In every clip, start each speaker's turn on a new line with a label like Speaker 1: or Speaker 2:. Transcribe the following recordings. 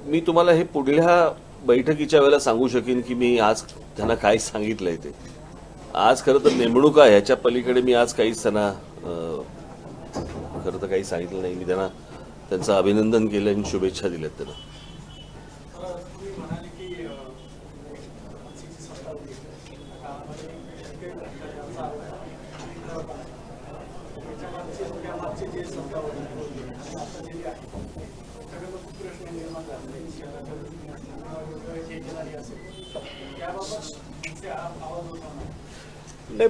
Speaker 1: मी तुम्हाला हे पुढल्या बैठकीच्या वेळेला सांगू शकेन की मी आज त्यांना काय सांगितलंय ते. आज खरं तर नेमणुका ह्याच्या पलीकडे मी आज काहीच त्यांना खरं तर काही सांगितलं नाही. मी त्यांना त्यांचं अभिनंदन केलं आणि शुभेच्छा दिल्यात त्यांना.
Speaker 2: तुम्ही म्हणाले की मनसेची सत्ता होती त्या काळामध्ये काही भ्रष्टाचाराचा आरोप आहे. त्याच्यामागचे जे सत्ता होती आणि आता जे आहे सगळ्यात खूप प्रश्न निर्माण झाले. हे केणारी असेल त्याबाबत तुमचे आवाज होता
Speaker 1: नाही,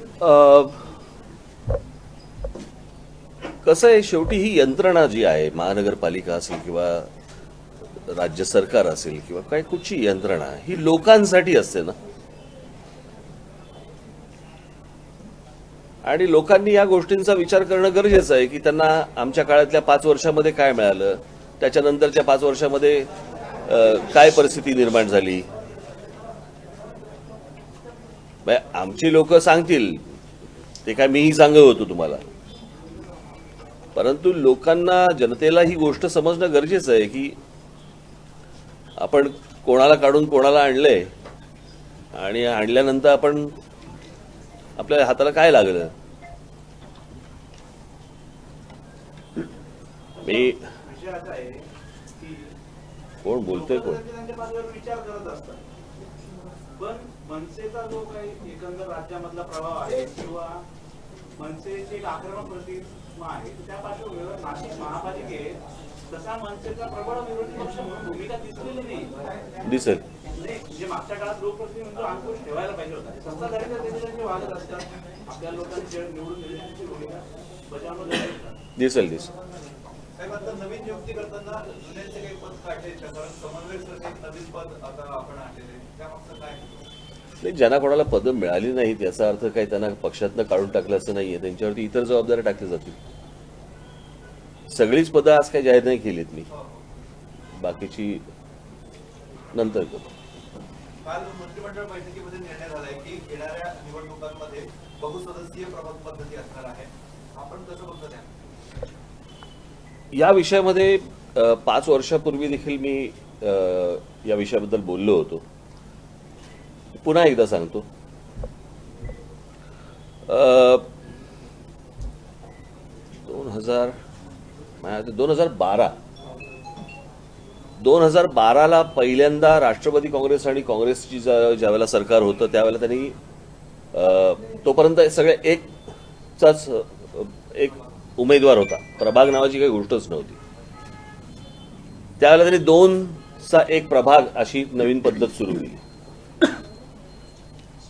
Speaker 1: कसं आहे, शेवटी ही यंत्रणा जी आहे, महानगरपालिका असेल किंवा राज्य सरकार असेल किंवा काही कुठची यंत्रणा, ही लोकांसाठी असते ना. आणि लोकांनी या गोष्टींचा विचार करणं गरजेचं आहे की त्यांना आमच्या काळातल्या 5 वर्षामध्ये काय मिळालं, त्याच्यानंतरच्या 5 वर्षामध्ये काय परिस्थिती निर्माण झाली. आमची लोक सांगतील ते, काय मीही सांगत होतो तुम्हाला. परंतु लोकांना, जनतेला ही गोष्ट समजणं गरजेचं आहे की आपण कोणाला काढून कोणाला आणलंय आणि आणल्यानंतर आपण आपल्या हाताला काय लागलं. मी कोण बोलतोय, कोण
Speaker 3: विचार करत असतात, पण मनसेचा जो काही एकंदर राज्यामधला प्रभाव आहे किंवा मनसेची एक आक्रमक प्रतिमा आहे, त्या पार्श्वभूमीवर नाशिक महापालिकेत तसा मनसेचा प्रबळ विरोधी पक्ष म्हणून भूमिका दिसलेली नाही.
Speaker 1: दिसेल
Speaker 3: म्हणजे मागच्या काळात लोकप्रतिनिधी अंकुश ठेवायला पाहिजे होता. सत्ताधारीच्या देखील वागत असतात, आपल्या लोकांनी निवडून दिल्याची भूमिका बजावणं
Speaker 1: दिसेल दिसेल.
Speaker 4: नवीन नियुक्ती करताना जुन्यांचे काही पद काढायचे, कारण समन्वयक एक नवीन पद आता आपण आणलेले, त्यामागचं काय?
Speaker 1: नाही, ज्यांना कोणाला पदं मिळाली नाहीत याचा अर्थ काही त्यांना पक्षातनं काढून टाकलं असं नाहीये. त्यांच्यावरती इतर जबाबदाऱ्या टाकल्या जातील. सगळीच पदं आज काही जाहीर नाही केलीत मी, बाकीची नंतर करतो.
Speaker 4: काल मंत्रिमंडळ बैठकीमध्ये निर्णय झालाय की येणाऱ्या निवडणुकांमध्ये बहुसदस्यीय प्रभाग पद्धती असणार आहे. आपण कसं बघतो त्या
Speaker 1: या विषयामध्ये 5 वर्षापूर्वी देखील मी या विषयाबद्दल बोललो होतो. पुन्हा एकदा सांगतो. 2012ला पहिल्यांदा राष्ट्रवादी काँग्रेस आणि काँग्रेसची ज्यावेळेला सरकार होतं त्यावेळेला त्यांनी तोपर्यंत सगळे एकचाच एक उमेदवार होता. प्रभाग नावाची काही गोष्टच नव्हती. त्यावेळेला त्यांनी 2चा एक प्रभाग अशी नवीन पद्धत सुरू केली.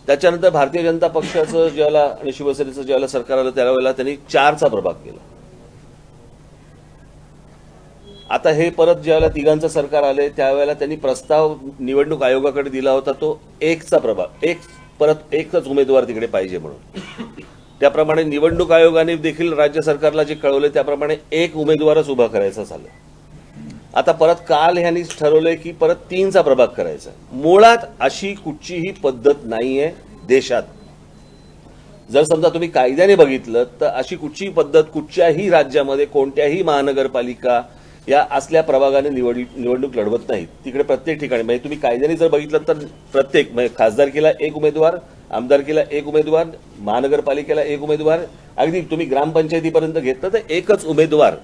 Speaker 1: त्याच्यानंतर भारतीय जनता पक्षाचं ज्यावेळेला आणि शिवसेनेचं ज्यावेळेला सरकार आलं त्यावेळेला त्यांनी 4चा प्रभाग केला. आता हे परत ज्यावेळेला 3घांचं सरकार आले त्यावेळेला त्यांनी प्रस्ताव निवडणूक आयोगाकडे दिला होता, तो 1चा प्रभाग, परत एकच उमेदवार तिकडे पाहिजे म्हणून. त्याप्रमाणे निवडणूक आयोगाने देखील राज्य सरकारला जे कळवले त्याप्रमाणे 1 उमेदवारच उभा करायचा झाला. आता परत काल ह्यांनी ठरवलंय की परत 3चा प्रभाग करायचा. मुळात अशी कुठचीही पद्धत नाहीये देशात. जर समजा तुम्ही कायद्याने बघितलं तर अशी कुठचीही पद्धत कुठच्याही राज्यामध्ये कोणत्याही महानगरपालिका या असल्या प्रभागाने निवडणूक लढवत नाहीत. तिकडे प्रत्येक ठिकाणी म्हणजे तुम्ही कायद्याने जर बघितलं तर प्रत्येक म्हणजे खासदारकीला 1 उमेदवार, आमदारकीला 1 उमेदवार, महानगरपालिकेला 1 उमेदवार, अगदी तुम्ही ग्रामपंचायतीपर्यंत घेतलं तर एकच उमेदवार.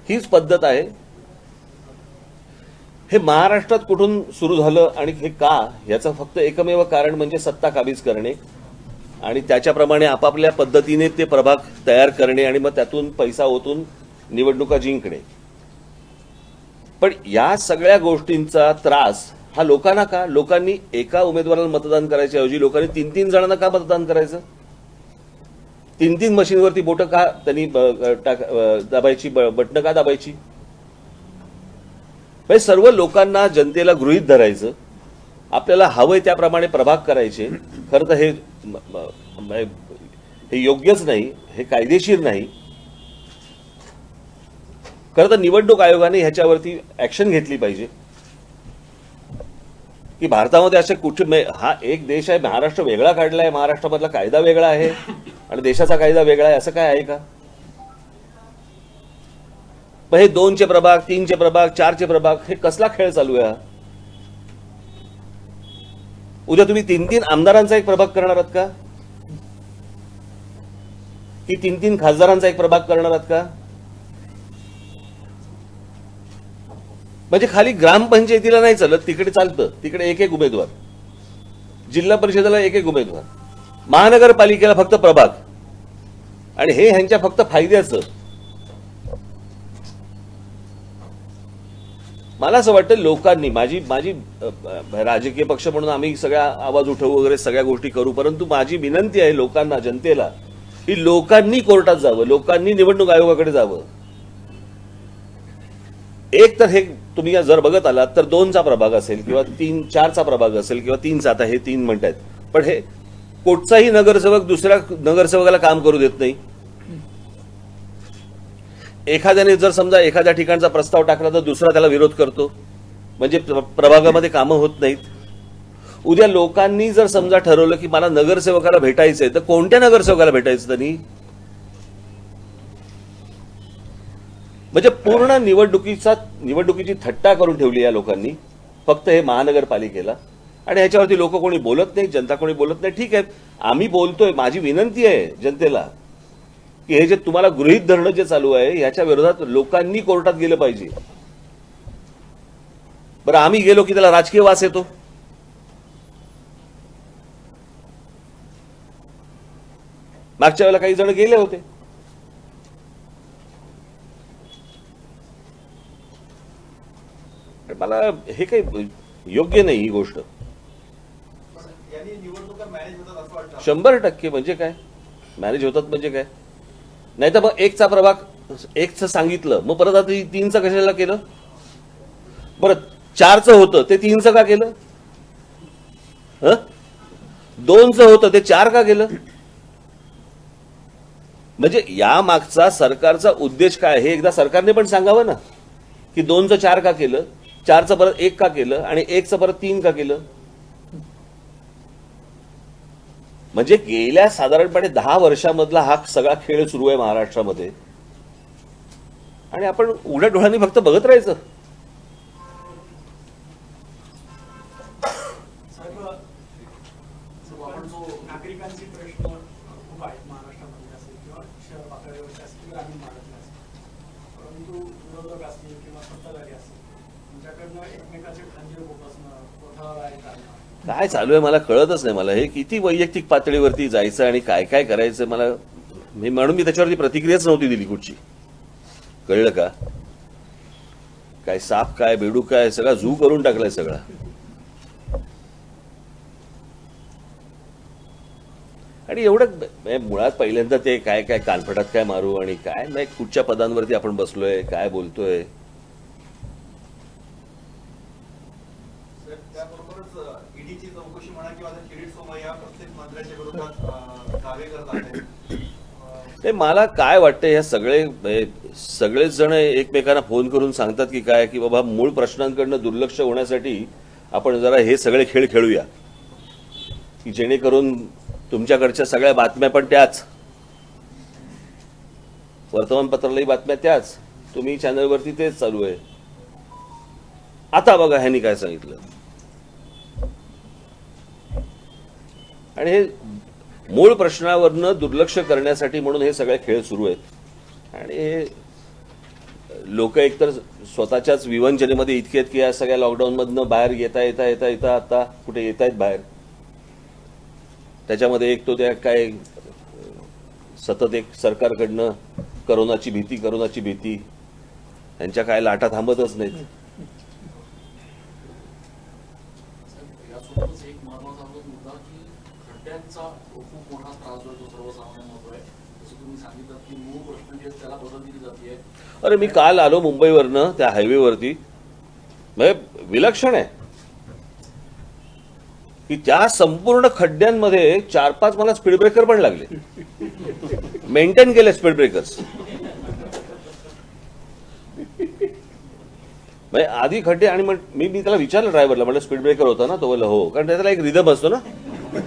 Speaker 1: हीच पद्धत आहे. हे महाराष्ट्रात कुठून सुरू झालं आणि हे का, याचं फक्त एकमेव कारण म्हणजे सत्ता काबीज करणे आणि त्याच्याप्रमाणे आपापल्या पद्धतीने ते प्रभाग तयार करणे आणि मग त्यातून पैसा ओतून निवडणुका जिंकणे. पण या सगळ्या गोष्टींचा त्रास हा लोकांना का? लोकांनी एका उमेदवाराला मतदान करायच्या ऐवजी लोकांनी 3-3 जणांना का मतदान करायचं? 3-3 मशीनवरती बोटं का त्यांनी दाबायची, बटणं का दाबायची? म्हणजे सर्व लोकांना, जनतेला गृहीत धरायचं, आपल्याला हवंय त्याप्रमाणे प्रभाग करायचे. खरं तर हे योग्यच नाही, हे कायदेशीर नाही. खरं तर निवडणूक आयोगाने ह्याच्यावरती ऍक्शन घेतली पाहिजे की भारतामध्ये असे कुठे, हा एक देश आहे, महाराष्ट्र वेगळा काढलाय, महाराष्ट्रामधला कायदा वेगळा आहे आणि देशाचा कायदा वेगळा आहे, असं काय आहे का? मग हे 2चे प्रभाग, 3चे प्रभाग, 4चे प्रभाग, हे कसला खेळ चालू आहे हा? उद्या तुम्ही 3 आमदारांचा एक प्रभाग करणार आहात का? की 3 खासदारांचा एक प्रभाग करणार आहात का? म्हणजे खाली ग्रामपंचायतीला नाही चालत, तिकडे चालतं. तिकडे एक उमेदवार, जिल्हा परिषदेला एक उमेदवार, महानगरपालिकेला फक्त प्रभाग, आणि हे ह्यांच्या फक्त फायद्याचं. मला असं वाटतं लोकांनी, माझी राजकीय पक्ष म्हणून आम्ही सगळ्या आवाज उठवू वगैरे सगळ्या गोष्टी करू, परंतु माझी विनंती आहे लोकांना, जनतेला, की लोकांनी कोर्टात जावं, लोकांनी निवडणूक आयोगाकडे जावं. एक तर हे तुम्ही जर बघत आलात तर 2चा प्रभाग असेल किंवा 4चा प्रभाग असेल किंवा 3चा, आता हे 3 म्हणतायत, पण हे कोणताही नगरसेवक दुसऱ्या नगरसेवकाला काम करू देत नाही. एखाद्याने जर समजा एखाद्या ठिकाणचा प्रस्ताव टाकला तर दुसरा त्याला विरोध करतो, म्हणजे प्रभागामध्ये कामं होत नाहीत. उद्या लोकांनी जर समजा ठरवलं की मला नगरसेवकाला भेटायचंय, तर कोणत्या नगरसेवकाला भेटायचं त्यांनी? म्हणजे पूर्ण निवडणुकीची थट्टा करून ठेवली या लोकांनी, फक्त हे महानगरपालिकेला. आणि ह्याच्यावरती लोक कोणी बोलत नाही, जनता कोणी बोलत नाही. ठीक आहे, आम्ही बोलतोय. माझी विनंती आहे जनतेला की हे जे तुम्हाला गृहीत धरणं जे चालू आहे ह्याच्या विरोधात लोकांनी कोर्टात गेलं पाहिजे. बरं, आम्ही गेलो की त्याला राजकीय वास येतो. मागच्या वेळेला काही जण गेले होते. मला हे काही योग्य नाही ही गोष्ट.
Speaker 4: यांनी निवडणुका मॅनेज होतात असं वाटतं?
Speaker 1: 100%. म्हणजे काय मॅनेज होतात म्हणजे काय? नाही तर मग 1चा प्रभाग 1चं सांगितलं, मग परत आता 3चं कशाला केलं? बरं, 4चं होतं ते 3चं का केलं? 2चं होतं ते 4 का केलं? म्हणजे या मागचा सरकारचा उद्देश काय हे एकदा सरकारने पण सांगावं ना, की 2चं 4 का केलं, 4चं परत 1 का केलं आणि 1चं परत 3 का केलं? म्हणजे गेल्या साधारणपणे 10 वर्षामधला हा सगळा खेळ सुरू आहे महाराष्ट्रामध्ये, आणि आपण उघड्या डोळ्यांनी फक्त बघत राहायचं.
Speaker 2: साहेब, नागरिकांचे प्रश्न खूप आहेत महाराष्ट्रामध्ये असेल किंवा शहर पातळीवरचे असतील, ग्रामीण भागातले असतील, परंतु विरोधक असतील किंवा सत्ताधारी असतील तुमच्याकडनं एकमेकाचे खंजीर उपसणं, कोठावर काढणं,
Speaker 1: काय चालू आहे मला कळतच नाही. मला हे किती वैयक्तिक पातळीवरती जायचं आणि काय काय करायचं मला, म्हणून मी त्याच्यावरती प्रतिक्रियाच नव्हती दिली कुठची. कळलं का? काय साप काय बेडूक काय सगळा झू करून टाकलाय सगळा. आणि एवढं मुळात पहिल्यांदा ते काय काय कानफटात काय मारू आणि काय नाही, कुठच्या पदांवरती आपण बसलोय, काय बोलतोय.
Speaker 4: त्याबरोबरच ईडीची चौकशी म्हणा किंवा किरीट सोमय्या प्रत्येक मंत्र्याच्या विरोधात दावे करत आहेत.
Speaker 1: ते मला काय वाटतं, ह्या सगळेच जण एकमेकांना फोन करून सांगतात की काय, की बाबा मूळ प्रश्नांकडनं दुर्लक्ष होण्यासाठी आपण जरा हे सगळे खेळ खेळूया, की जेणेकरून तुमच्याकडच्या सगळ्या बातम्या पण त्याच, वर्तमानपत्रालाही बातम्या त्याच, तुम्ही चॅनलवरती तेच चालू आहे. आता बघा ह्यांनी काय सांगितलं. आणि हे मूळ प्रश्नावरनं दुर्लक्ष करण्यासाठी म्हणून हे सगळे खेळ सुरू आहेत. आणि हे लोक एकतर स्वतःच्याच विवंचनेमध्ये इतके आहेत की या सगळ्या लॉकडाऊनमधनं बाहेर येता आता कुठे येत आहेत बाहेर. त्याच्यामध्ये एक तो त्या काय सतत एक सरकारकडनं करोनाची भीती, यांच्या काय लाटा थांबतच नाहीत.
Speaker 5: यासोबतच एक महत्वाचा मुद्दा की खड्ड्यांचा खूप मोठा त्रास जो सर्वसामान्यांना होतोय, जसं तुम्ही सांगितलं की मूळ प्रश्न जे त्याला बदल दिली जाते.
Speaker 1: अरे मी काल आलो मुंबईवरनं त्या हायवेवरती, म्हणजे विलक्षण आहे की त्या संपूर्ण खड्ड्यांमध्ये 4-5 मला स्पीड ब्रेकर पण लागले, मेंटेन केले स्पीड ब्रेकर्स. म्हणजे आधी खड्डे, आणि मग मी त्याला विचारलं ड्रायव्हरला, म्हटलं स्पीड ब्रेकर होता ना? तो बोलला हो, कारण त्याला एक रिदम असतो ना.
Speaker 3: तर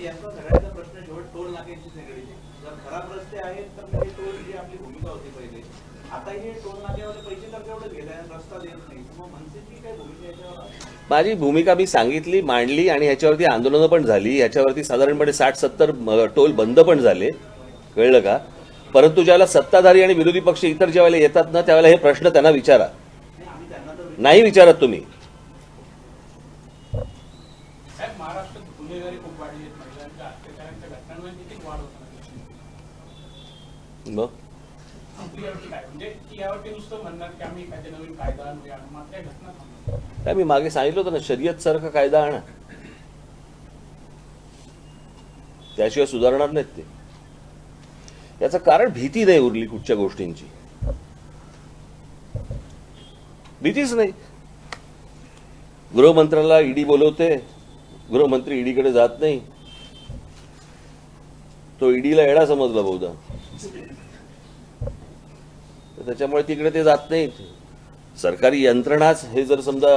Speaker 3: यांचा सगळ्यांचा प्रश्न शेवट टोल नाक्याचीच निगडीत आहे. जर खराब रस्ते आहेत तर मग हे टोल जे आपले आपली भूमिका होती पहिले. आता हे टोल नाक्यावाले पैसे तर तेवढेच घेत आहे, रस्ता देत नाही. मग मनसेची काय भूमिका याच्यावर आहे?
Speaker 1: माझी भूमिका मी सांगितली, मांडली आणि ह्याच्यावरती आंदोलनं पण झाली. ह्याच्यावरती साधारणपणे 60-70 टोल बंद पण झाले, कळलं का? परंतु ज्यावेळेला सत्ताधारी आणि विरोधी पक्ष इतर ज्यावेळेला येतात ना, त्यावेळेला हे प्रश्न त्यांना विचारा.
Speaker 3: आम्ही त्यांना तर
Speaker 1: नाही विचारत तुम्ही.
Speaker 2: साहेब, महाराष्ट्रात गुन्हेगारी खूप वाढली आहे. महिलांच्या अत्याचारांच्या घटनांमध्ये किती वाढ होताना
Speaker 1: मग
Speaker 2: आपली यावरती काय म्हणजे की यावरती नुसतं म्हणणार की आम्ही एखाद्या नवीन कायदा आणूया आणि मात्र या घटना थांबवणार.
Speaker 1: काय मी मागे सांगितलं होतं ना, शर्यत सारखा कायदा आणा, त्याशिवाय सुधारणार नाहीत ते. याचं कारण भीती नाही उरली कुठच्या गोष्टींची, भीतीच नाही. गृहमंत्र्याला ईडी बोलवते, गृहमंत्री ईडीकडे जात नाही. तो ईडीला येडा समजला बहुधा, तर त्याच्यामुळे तिकडे ते जात नाहीत. सरकारी यंत्रणाच हे जर समजा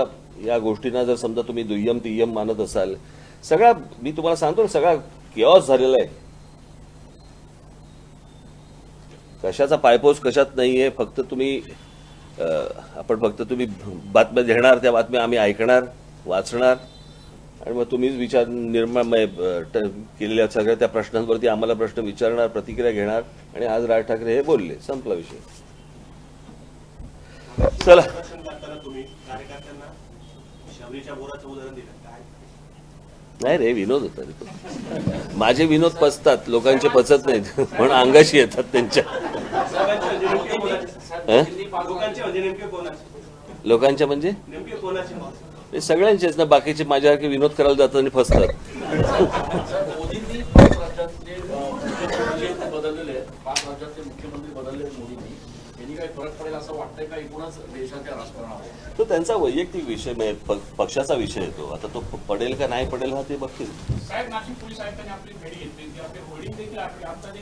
Speaker 1: या गोष्टींना जर समजा तुम्ही दुय्यम तिय्यम मानत असाल, सगळा मी तुम्हाला सांगतो ना, सगळा केऑस झालेला आहे. कशाचा पायपोस कशात नाहीये. फक्त तुम्ही फक्त तुम्ही बातम्या देणार, त्या बातम्या आम्ही ऐकणार, वाचणार आणि मग तुम्हीच विचार निर्माण केलेल्या सगळ्या त्या प्रश्नांवरती आम्हाला प्रश्न विचारणार, प्रतिक्रिया घेणार आणि आज राज ठाकरे हे बोलले, संपला विषय. चला.
Speaker 6: तुम्ही कार्यकर्त्यांना शबरीच्या बोराचं उदाहरण दिलं काय?
Speaker 1: नाही रे, विनोद होता रे तो. माझे विनोद पचतात, लोकांचे पचत नाहीत म्हणून अंगाशी येतात त्यांच्या.
Speaker 6: लोकांचे म्हणजे नेमके कोणाचे?
Speaker 1: लोकांच्या म्हणजे
Speaker 6: नेमके कोणाचे?
Speaker 1: हे सगळ्यांचेच ना. बाकीचे माझ्यासारखे विनोद करायला जातात आणि फसतात.
Speaker 5: मोदींनी 5 राज्यातले मुख्यमंत्री बदललेले आहेत. 5 राज्यातले मुख्यमंत्री बदलले आहेत मोदींनी. यांनी काही फरक पडेल असं वाटतंय का एकूणच देशाच्या राजकारणावर?
Speaker 1: तो त्यांचा वैयक्तिक विषय, पक्षाचा विषय येतो. आता तो पडेल का नाही पडेल हा ते बघतील.
Speaker 2: साहेब, नाशिक पोलीस आयुक्तांनी आपली भेटी घेतली, आपले होर्डिंग देखील आता